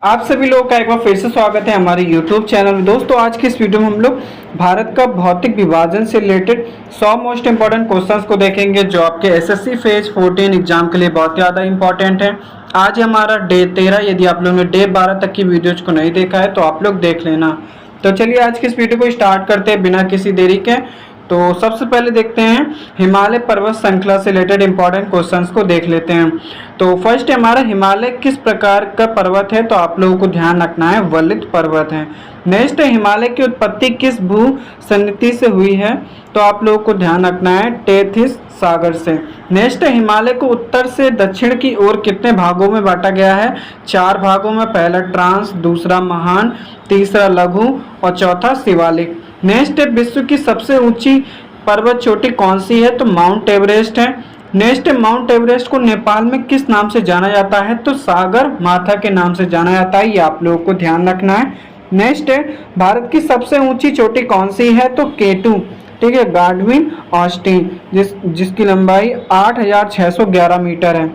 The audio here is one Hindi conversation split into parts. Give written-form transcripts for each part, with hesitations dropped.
आप सभी लोगों का एक बार फिर से स्वागत है हमारे YouTube चैनल में। दोस्तों आज की इस वीडियो में हम लोग भारत का भौतिक विभाजन से रिलेटेड 100 मोस्ट इंपॉर्टेंट क्वेश्चंस को देखेंगे जो आपके एसएससी फेज 14 एग्जाम के लिए बहुत ज़्यादा इंपॉर्टेंट है। आज हमारा डे 13, यदि आप लोगों ने डे 12 तक की वीडियोज को नहीं देखा है तो आप लोग देख लेना। तो चलिए आज की इस वीडियो को स्टार्ट करते हैं बिना किसी देरी के। तो सबसे पहले देखते हैं हिमालय पर्वत श्रृंखला से रिलेटेड इंपॉर्टेंट क्वेश्चंस को देख लेते हैं। तो फर्स्ट हमारा हिमालय किस प्रकार का पर्वत है, तो आप लोगों को ध्यान रखना है वलित पर्वत है। नेक्स्ट हिमालय की उत्पत्ति किस भू सन्निधि से हुई है, तो आप लोगों को ध्यान रखना है टेथिस सागर से। नेक्स्ट हिमालय को उत्तर से दक्षिण की ओर कितने भागों में बांटा गया है, 4 भागों में। पहला ट्रांस, दूसरा महान, तीसरा लघु और चौथा शिवालिक। नेक्स्ट विश्व की सबसे ऊंची पर्वत चोटी कौन सी है, तो माउंट एवरेस्ट है। नेक्स्ट माउंट एवरेस्ट को नेपाल में किस नाम से जाना जाता है, तो सागर माथा के नाम से जाना जाता है, ये आप लोगों को ध्यान रखना है। नेक्स्ट भारत की सबसे ऊंची चोटी कौन सी है, तो केटू, ठीक है, गाडविन ऑस्टिन, जिसकी लंबाई 8611 मीटर है।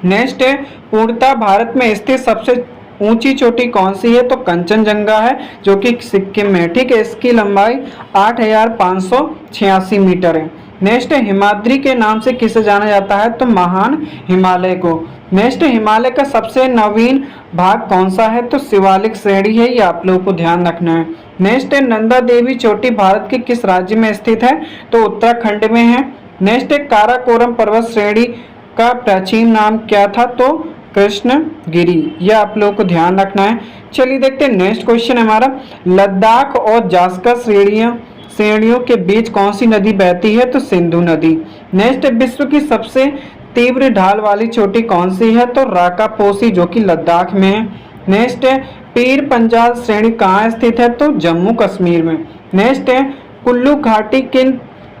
नेक्स्ट पूर्णतः भारत में स्थित सबसे ऊंची चोटी कौन सी है, तो कंचनजंगा है जो कि सिक्किम में, ठीक है, इसकी लंबाई 8586 मीटर है। नेक्स्ट हिमाद्री के नाम से किसे जाना जाता है, तो महान हिमालय को। नेक्स्ट हिमालय का सबसे नवीन भाग कौन सा है, तो शिवालिक श्रेणी है, ये आप लोगों को ध्यान रखना है। नेक्स्ट नंदा देवी चोटी भारत के किस राज्य में स्थित है, तो उत्तराखंड में है। नेक्स्ट काराकोरम पर्वत श्रेणी का प्राचीन नाम क्या था, तो कृष्णगिरी, यह आप लोगों को ध्यान रखना है। चलिए देखते हैं नेक्स्ट क्वेश्चन हमारा, लद्दाख और जास्कर श्रेणियों के बीच कौन सी नदी बहती है, तो सिंधु नदी। नेक्स्ट विश्व की सबसे तीव्र ढाल वाली चोटी कौन सी है, तो राकापोसी जो कि लद्दाख में है। नेक्स्ट पीर पंजाल श्रेणी कहाँ स्थित है, तो जम्मू कश्मीर में। नेक्स्ट कुल्लू घाटी किन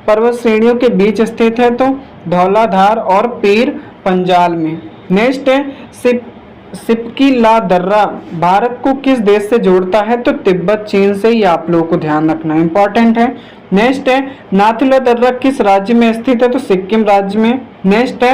पर्वत श्रेणियों के बीच स्थित है, तो धौलाधार और पीर पंजाल में। नेक्स्ट सिपकी ला दर्रा भारत को किस देश से जोड़ता है, तो तिब्बत चीन से, ये आप लोगों को ध्यान रखना इंपॉर्टेंट है। नेक्स्ट नाथुला दर्रा किस राज्य में स्थित है, तो सिक्किम राज्य में। नेक्स्ट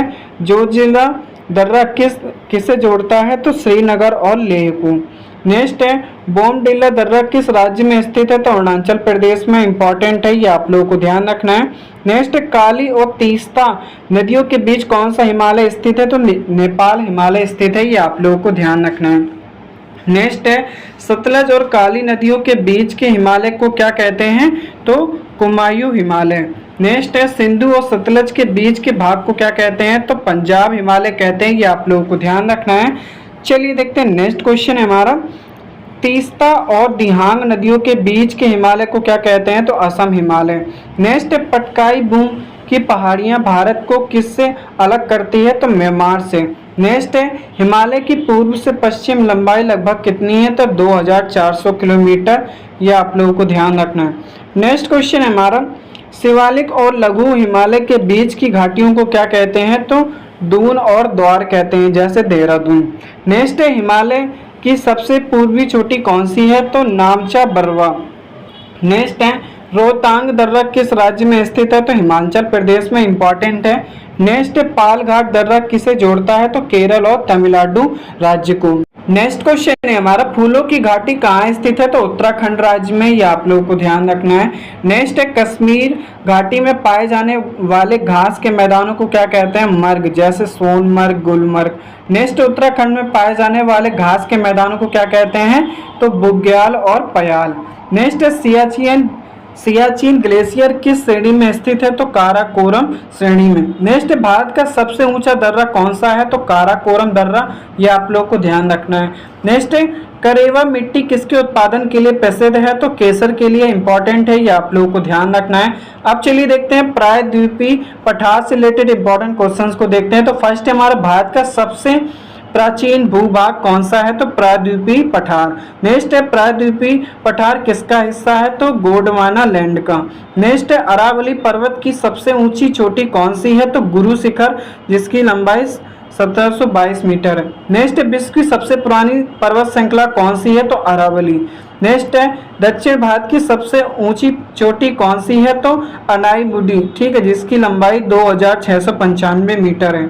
जोजिला दर्रा किससे जोड़ता है, तो श्रीनगर और लेह को। नेक्स्ट बोमडिला दर्रा किस राज्य में स्थित है, तो अरुणाचल प्रदेश में, इंपॉर्टेंट है, ये आप लोगों को ध्यान रखना है। नेक्स्ट काली और तीस्ता नदियों के बीच कौन सा हिमालय स्थित है, तो नेपाल हिमालय स्थित है, ये आप लोगों को ध्यान रखना है। नेक्स्ट सतलज और काली नदियों के बीच के हिमालय को क्या कहते हैं, तो कुमायूं हिमालय। नेक्स्ट सिंधु और सतलज के बीच के भाग को क्या कहते हैं, तो पंजाब हिमालय कहते हैं, ये आप लोगों को ध्यान रखना है। चलिए देखते हैं नेक्स्ट क्वेश्चन है हमारा, तीस्ता और दिहांग नदियों के बीच के हिमालय को क्या कहते हैं, तो असम हिमालय। नेक्स्ट पटकाई बूम की पहाड़ियां भारत को किससे अलग करती है, तो म्यांमार से। नेक्स्ट हिमालय की पूर्व से पश्चिम लंबाई लगभग कितनी है, तो 2400 किलोमीटर, यह आप लोगों को ध्यान रखना है। नेक्स्ट क्वेश्चन है हमारा, शिवालिक और लघु हिमालय के बीच की घाटियों को क्या कहते हैं, तो दून और द्वार कहते हैं, जैसे देहरादून। नेक्स्ट हिमालय की सबसे पूर्वी चोटी कौन सी है, तो नामचा बरवा। नेक्स्ट रोहतांग दर्रा किस राज्य में स्थित है, तो हिमाचल प्रदेश में, इंपॉर्टेंट है। नेक्स्ट पालघाट दर्रा किसे जोड़ता है, तो केरल और तमिलनाडु राज्य को। नेक्स्ट क्वेश्चन है हमारा, फूलों की घाटी कहाँ स्थित है, तो उत्तराखंड राज्य में, ये आप लोगों को ध्यान रखना है। नेक्स्ट कश्मीर घाटी में पाए जाने वाले घास के मैदानों को क्या कहते हैं, मर्ग, जैसे सोनमर्ग, गुलमर्ग। नेक्स्ट उत्तराखंड में पाए जाने वाले घास के मैदानों को क्या कहते हैं, तो बुग्याल और पयाल। नेक्स्ट सियाचिन ग्लेशियर किस श्रेणी में स्थित है, तो काराकोरम श्रेणी में। नेक्स्ट भारत का सबसे ऊंचा दर्रा कौन सा है, तो काराकोरम दर्रा, ये आप लोग को ध्यान रखना है। नेक्स्ट करेवा मिट्टी किसके उत्पादन के लिए प्रसिद्ध है, तो केसर के लिए, इंपॉर्टेंट है, ये आप लोगों को ध्यान रखना है। अब चलिए देखते हैं प्रायद्वीपीय पठार से रिलेटेड इंपॉर्टेंट क्वेश्चंस को देखते हैं। तो फर्स्ट हमारा भारत का सबसे प्राचीन भूभाग कौन सा है, तो प्रायद्वीपीय पठार। नेक्स्ट प्रायद्वीपीय पठार किसका हिस्सा है, तो गोंडवाना लैंड का। नेक्स्ट अरावली पर्वत की सबसे ऊंची चोटी कौन सी है, तो गुरु शिखर, जिसकी लंबाई 1722 मीटर है। नेक्स्ट विश्व की सबसे पुरानी पर्वत श्रृंखला कौन सी है, तो अरावली। नेक्स्ट दक्षिण भारत की सबसे ऊंची चोटी कौन सी है, तो अनाईमुडी, ठीक है, जिसकी लंबाई 2695 मीटर है।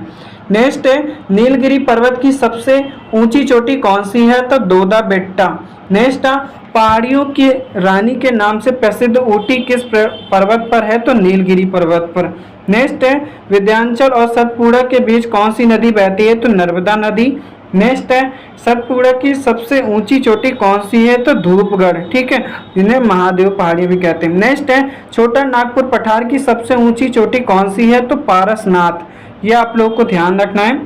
नेक्स्ट है नीलगिरी पर्वत की सबसे ऊंची चोटी कौन सी है? तो दोदा बेट्टा। नेक्स्ट है पहाड़ियों की रानी के नाम से प्रसिद्ध ऊटी किस पर्वत पर है? तो नीलगिरी पर्वत पर। नेक्स्ट है विंध्याचल और सतपुड़ा के बीच कौन सी नदी बहती है? तो नर्मदा नदी। नेक्स्ट है सतपुड़ा की सबसे ऊंची चोटी कौन सी है? तो धूपगढ़, ठीक है, जिन्हें महादेव पहाड़ी भी कहते हैं। नेक्स्ट है छोटा नागपुर पठार की सबसे ऊंची चोटी कौन सी है? तो पारसनाथ। यह आप लोगों को ध्यान रखना है।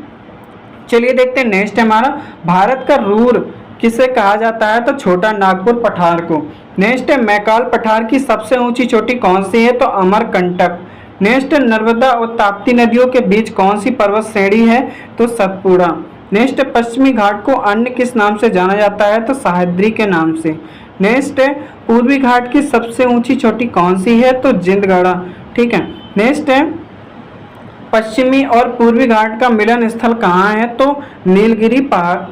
चलिए देखते हैं नेक्स्ट हमारा भारत का रूर किसे कहा जाता है? तो छोटा नागपुर पठार को। नेक्स्ट है मैकाल पठार की सबसे ऊंची चोटी कौन सी है? तो अमरकंटक। नेक्स्ट नर्मदा और ताप्ती नदियों के बीच कौन सी पर्वत श्रेणी है? तो सतपुड़ा। नेक्स्ट पश्चिमी घाट को अन्य किस नाम से जाना जाता है? तो सह्याद्री के नाम से। नेक्स्ट है पूर्वी घाट की सबसे ऊंची चोटी कौन सी है? तो जिंदगढ़ा, ठीक है। नेक्स्ट है पश्चिमी और पूर्वी घाट का मिलन स्थल कहाँ है? तो नीलगिरी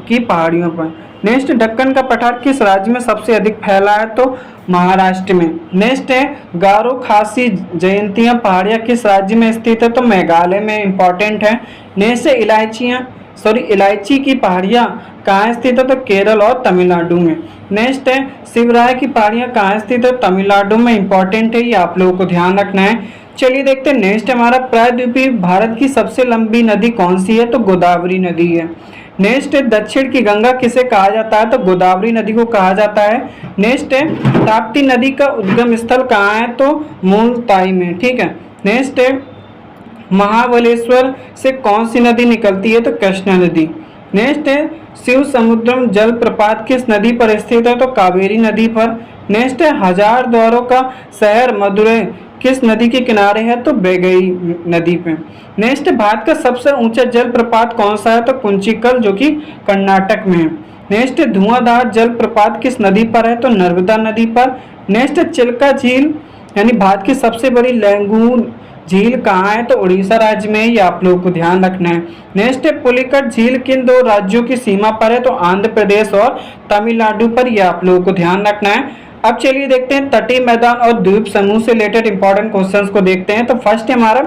की पहाड़ियों पर। नेक्स्ट दक्कन का पठार किस राज्य में सबसे अधिक फैला है? तो महाराष्ट्र में। नेक्स्ट है गारो खासी जयंतियां पहाड़ियां किस राज्य में स्थित है? तो मेघालय में, इंपॉर्टेंट है। नेक्स्ट है इलायची की पहाड़ियां कहाँ स्थित है? तो केरल और तमिलनाडु में। नेक्स्ट है शिवराय की पहाड़ियां कहाँ स्थित है? तमिलनाडु में, इंपॉर्टेंट है, ये आप लोगों को ध्यान रखना है। चलिए देखते हैं नेक्स्ट हमारा प्रायद्वीपीय भारत की सबसे लंबी नदी कौन सी है? तो गोदावरी नदी है। नेक्स्ट है दक्षिण की गंगा किसे कहा जाता है? तो गोदावरी नदी को कहा जाता है। नेक्स्ट है ताप्ती नदी का उद्गम स्थल कहाँ है? तो मुलताई में, ठीक है। नेक्स्ट है महाबलेश्वर से कौन सी नदी निकलती है? तो कृष्णा नदी। नेक्स्ट है शिव समुद्रम जलप्रपात किस नदी पर स्थित है? तो कावेरी नदी पर। नेक्स्ट है हजार द्वारों का शहर मदुरै किस नदी के किनारे है? तो बैगई नदी पे। नेक्स्ट भारत का सबसे ऊंचा जलप्रपात कौन सा है? तो कुंचिकल, जो कि कर्नाटक में है। नेक्स्ट धुआंधार जलप्रपात किस नदी पर है? तो नर्मदा नदी पर। नेक्स्ट चिल्का झील यानी भारत की सबसे बड़ी लैगून झील कहाँ है? तो उड़ीसा राज्य में, ये आप लोगों को ध्यान रखना है। नेक्स्ट पुलिकट झील किन दो राज्यों की सीमा पर है? तो आंध्र प्रदेश और तमिलनाडु पर, यह आप लोगों को ध्यान रखना है। अब चलिए देखते हैं तटीय मैदान और द्वीप समूह से रिलेटेड इंपॉर्टेंट क्वेश्चंस को देखते हैं। तो फर्स्ट हमारा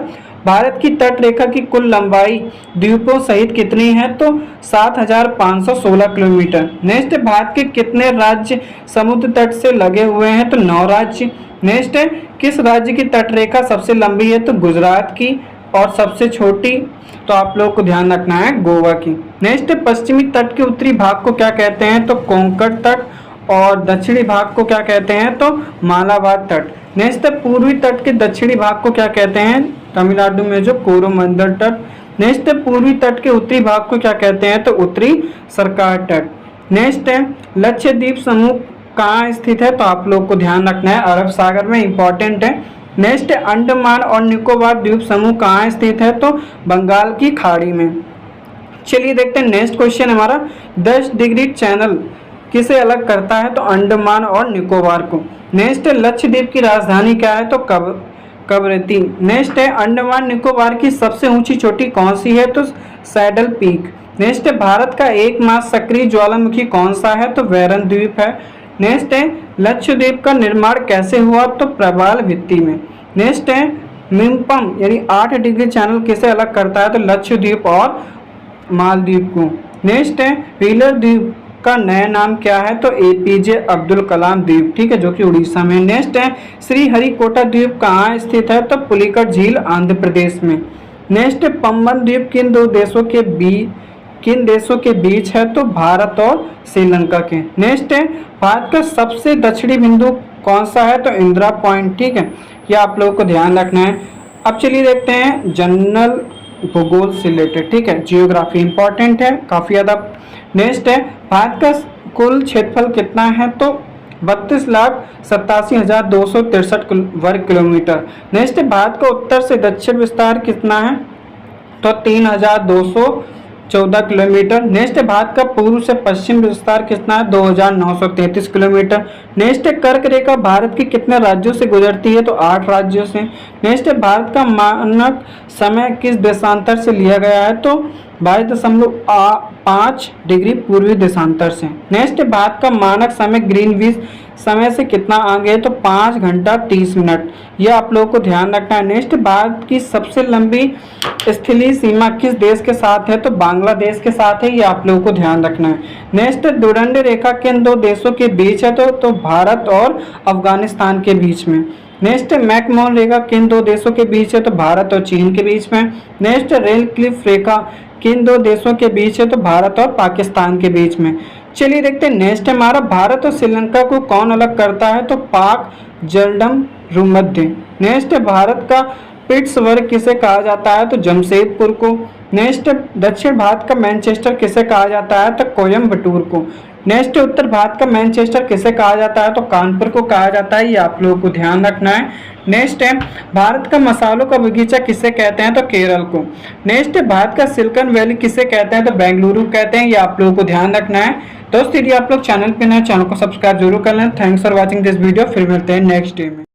भारत की तट रेखा की कुल लंबाई द्वीपों सहित कितनी है? तो 7,516 किलोमीटर। नेक्स्ट भारत के कितने राज्य समुद्र तट से लगे हुए हैं? तो 9 राज्य। नेक्स्ट है किस राज्य की तट रेखा सबसे लंबी है? तो गुजरात की। और सबसे छोटी, तो आप लोग को ध्यान रखना है, गोवा की। नेक्स्ट पश्चिमी तट के उत्तरी भाग को क्या कहते हैं? तो कोंकण तट। और दक्षिणी भाग को क्या कहते हैं? तो मालाबार तट। नेक्स्ट पूर्वी तट के दक्षिणी भाग को क्या कहते हैं? तमिलनाडु में जो कोरोमंडल तट। नेक्स्ट पूर्वी तट के उत्तरी भाग को क्या कहते हैं? तो उत्तरी सरकार तट। नेक्स्ट है लक्षद्वीप समूह कहाँ स्थित है? तो आप लोग को ध्यान रखना है, अरब सागर में, इंपॉर्टेंट है। नेक्स्ट अंडमान और निकोबार द्वीप समूह कहाँ स्थित है? तो बंगाल की खाड़ी में। चलिए देखते हैं नेक्स्ट क्वेश्चन हमारा 10 डिग्री चैनल किसे अलग करता है? तो अंडमान और निकोबार को। नेक्स्ट लक्षद्वीप की राजधानी क्या है? तो कवरत्ती। नेक्स्ट है अंडमान निकोबार की सबसे ऊंची चोटी कौन सी है? तो सैडल पीक। नेक्स्ट भारत का एकमात्र सक्रिय ज्वालामुखी कौन सा है? तो वैरन द्वीप है। नेक्स्ट है लक्षद्वीप का निर्माण कैसे हुआ? तो प्रवाल भित्ति में। नेक्स्ट है मिम्पम यानी 8 डिग्री चैनल किसे अलग करता है? तो लक्षद्वीप और मालदीव को। नेक्स्ट है व्हीलर द्वीप का नया नाम क्या है? तो एपीजे अब्दुल कलाम द्वीप, ठीक है, जो कि उड़ीसा में। नेक्स्ट है श्रीहरिकोटा द्वीप कहाँ स्थित है? तो पुलिकट झील आंध्र प्रदेश में। नेक्स्ट पंबन द्वीप किन देशों के बीच है? तो भारत और श्रीलंका के। नेक्स्ट है भारत का सबसे दक्षिणी बिंदु कौन सा है? तो इंदिरा पॉइंट, ठीक है, यह आप लोगों को ध्यान रखना है। अब चलिए देखते हैं जनरल भूगोल से रिलेटेड, ठीक है, जियोग्राफी इंपॉर्टेंट है काफ़ी ज़्यादा। नेक्स्ट है भारत का कुल क्षेत्रफल कितना है? तो 32,87,263 वर्ग किलोमीटर। नेक्स्ट भारत का उत्तर से दक्षिण विस्तार कितना है? तो 3,214 किलोमीटर। नेक्स्ट भारत का पूर्व से पश्चिम विस्तार कितना है? 2,933 किलोमीटर। नेक्स्ट कर्क रेखा भारत के कितने राज्यों से गुजरती है? तो 8 राज्यों से। नेक्स्ट भारत का मानक समय किस देशांतर से लिया गया है? तो 22.5 डिग्री पूर्वी देशांतर से। नेक्स्ट भारत का मानक समय ग्रीनविच समय से कितना आगे है, तो 5 घंटा 30 मिनट। यह आप लोगों को ध्यान रखना है। नेक्स्ट, भारत की सबसे लंबी स्थलीय सीमा किस देश के साथ है, तो बांग्लादेश के साथ है। ये आप लोगों को ध्यान रखना है। नेक्स्ट, दुरंड रेखा किन दो देशों के बीच है, तो भारत और अफगानिस्तान के बीच में। नेक्स्ट, मैकमोहन रेखा किन दो देशों के बीच है, तो भारत और चीन के बीच में। नेक्स्ट, रेल क्लिफ रेखा किन दो देशों के बीच है, तो भारत और पाकिस्तान के बीच में। चलिए देखते हैं नेक्स्ट हमारा, भारत और श्रीलंका को कौन अलग करता है, तो पाक जलडम भूमध्य। नेक्स्ट, भारत का पिट्सबर्ग किसे कहा जाता है, तो जमशेदपुर को। नेक्स्ट, दक्षिण भारत का मैनचेस्टर किसे कहा जाता है, तो कोयम्बटूर को। नेक्स्ट, उत्तर भारत का मैनचेस्टर किसे कहा जाता है, तो कानपुर को कहा जाता है। ये आप लोगों को ध्यान रखना है। नेक्स्ट है, भारत का मसालों का बगीचा किसे कहते हैं, तो केरल को। नेक्स्ट, भारत का सिलिकॉन वैली किसे कहते हैं, तो बेंगलुरु कहते हैं। ये आप लोगों को ध्यान रखना है। दोस्तों, यदि आप लोग चैनल पे नए, चैनल को सब्सक्राइब जरूर कर लें। Thanks for watching this video. फिर मिलते हैं नेक्स्ट डे में।